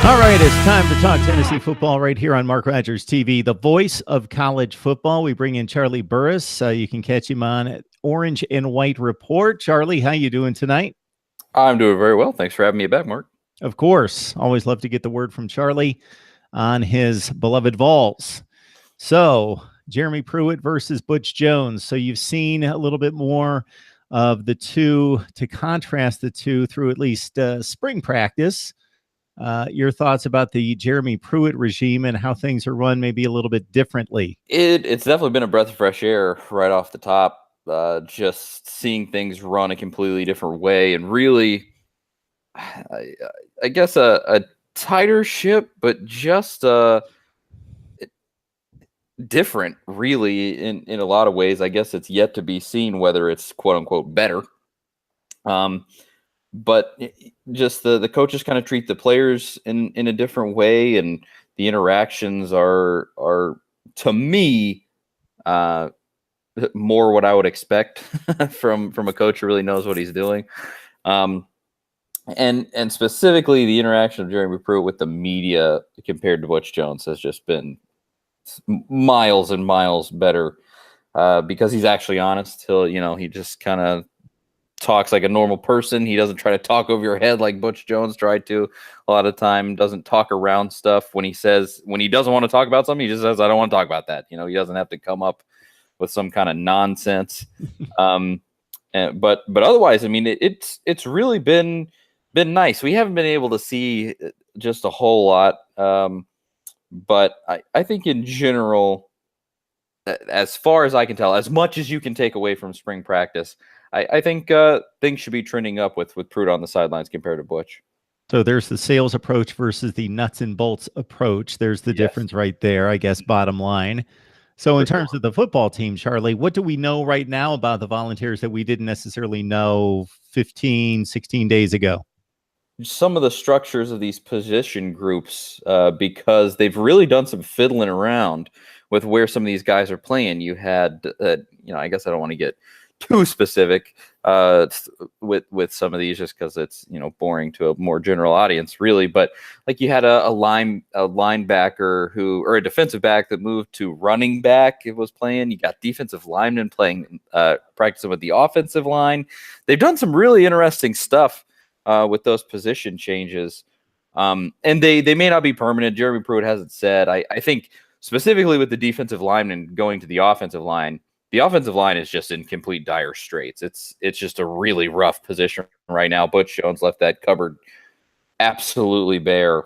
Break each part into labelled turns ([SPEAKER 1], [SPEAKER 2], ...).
[SPEAKER 1] All right, it's time to talk Tennessee football right here on Mark Rogers TV, the voice of college football. We bring in Charlie Burris. You can catch him on Orange and White Report. Charlie, how you doing tonight?
[SPEAKER 2] I'm doing very well. Thanks for having me back, Mark.
[SPEAKER 1] Of course. Always love to get the word from Charlie on his beloved Vols. So, Jeremy Pruitt versus Butch Jones. So you've seen a little bit more of the two to contrast the two through at least spring practice. Your thoughts about the Jeremy Pruitt regime and how things are run maybe a little bit differently?
[SPEAKER 2] It's definitely been a breath of fresh air right off the top. Just seeing things run a completely different way, and really, I guess a tighter ship, but just different, really, in a lot of ways. I guess it's yet to be seen whether it's quote unquote better. But just the coaches kind of treat the players in a different way, and the interactions are to me more what I would expect from a coach who really knows what he's doing. And specifically the interaction of Jeremy Pruitt with the media compared to Butch Jones has just been miles and miles better, because he's actually honest. He just kind of talks like a normal person. He doesn't try to talk over your head like Butch Jones tried to a lot of time. Doesn't talk around stuff. When he doesn't want to talk about something, he just says, I don't want to talk about that. He doesn't have to come up with some kind of nonsense. But otherwise, I mean, it's really been nice. We haven't been able to see just a whole lot. But I think in general, as far as I can tell, as much as you can take away from spring practice, I think things should be trending up with Pruitt on the sidelines compared to Butch.
[SPEAKER 1] So there's the sales approach versus the nuts and bolts approach. There's the difference right there, I guess, bottom line. So in terms of the football team, Charlie, what do we know right now about the Volunteers that we didn't necessarily know 15, 16 days ago?
[SPEAKER 2] Some of the structures of these position groups, because they've really done some fiddling around with where some of these guys are playing. You had, I guess I don't want to get too specific with some of these, just because it's boring to a more general audience, really. But like you had a linebacker or a defensive back that moved to running back. It was playing. You got defensive linemen playing, practicing with the offensive line. They've done some really interesting stuff with those position changes, and they may not be permanent. Jeremy Pruitt hasn't said. I think specifically with the defensive linemen going to the offensive line. The offensive line is just in complete dire straits. It's just a really rough position right now. Butch Jones left that cupboard absolutely bare.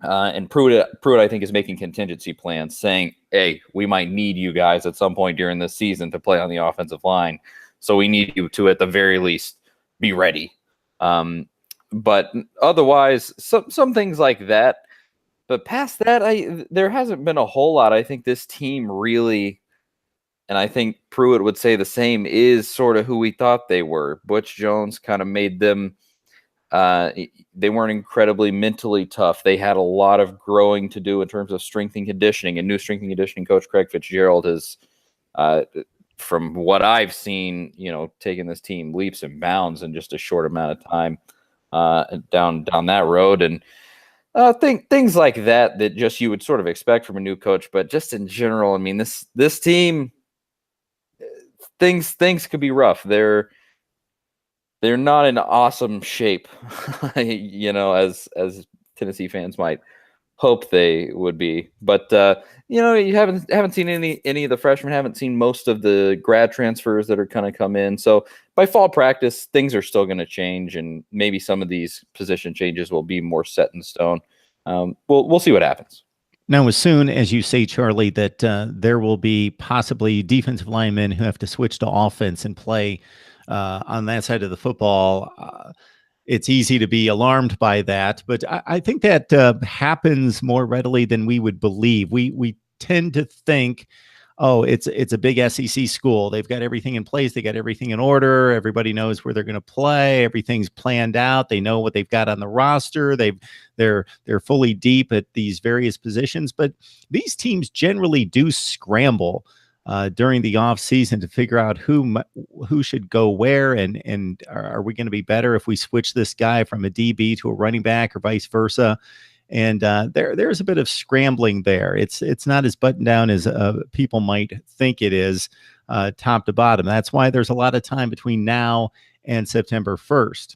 [SPEAKER 2] And Pruitt, I think, is making contingency plans, saying, hey, we might need you guys at some point during this season to play on the offensive line. So we need you to, at the very least, be ready. But otherwise, some things like that. But past that, there hasn't been a whole lot. I think this team really... And I think Pruitt would say the same, is sort of who we thought they were. Butch Jones kind of made them, they weren't incredibly mentally tough. They had a lot of growing to do in terms of strength and conditioning. And new strength and conditioning coach Craig Fitzgerald has, from what I've seen, taken this team leaps and bounds in just a short amount of time down that road. And things like that just you would sort of expect from a new coach. But just in general, I mean, this team... Things could be rough. They're not in awesome shape, as Tennessee fans might hope they would be. But you haven't seen any of the freshmen, haven't seen most of the grad transfers that are kind of come in. So by fall practice, things are still going to change, and maybe some of these position changes will be more set in stone. We'll see what happens.
[SPEAKER 1] Now, as soon as you say, Charlie, that there will be possibly defensive linemen who have to switch to offense and play on that side of the football, it's easy to be alarmed by that. But I think that happens more readily than we would believe. We tend to think, oh, it's a big SEC school. They've got everything in place. They got everything in order. Everybody knows where they're going to play. Everything's planned out. They know what they've got on the roster. They're fully deep at these various positions. But these teams generally do scramble during the off season to figure out who should go where, and are we going to be better if we switch this guy from a DB to a running back or vice versa. and there's a bit of scrambling there. It's not as buttoned down as people might think it is, top to bottom. That's why there's a lot of time between now and September 1st.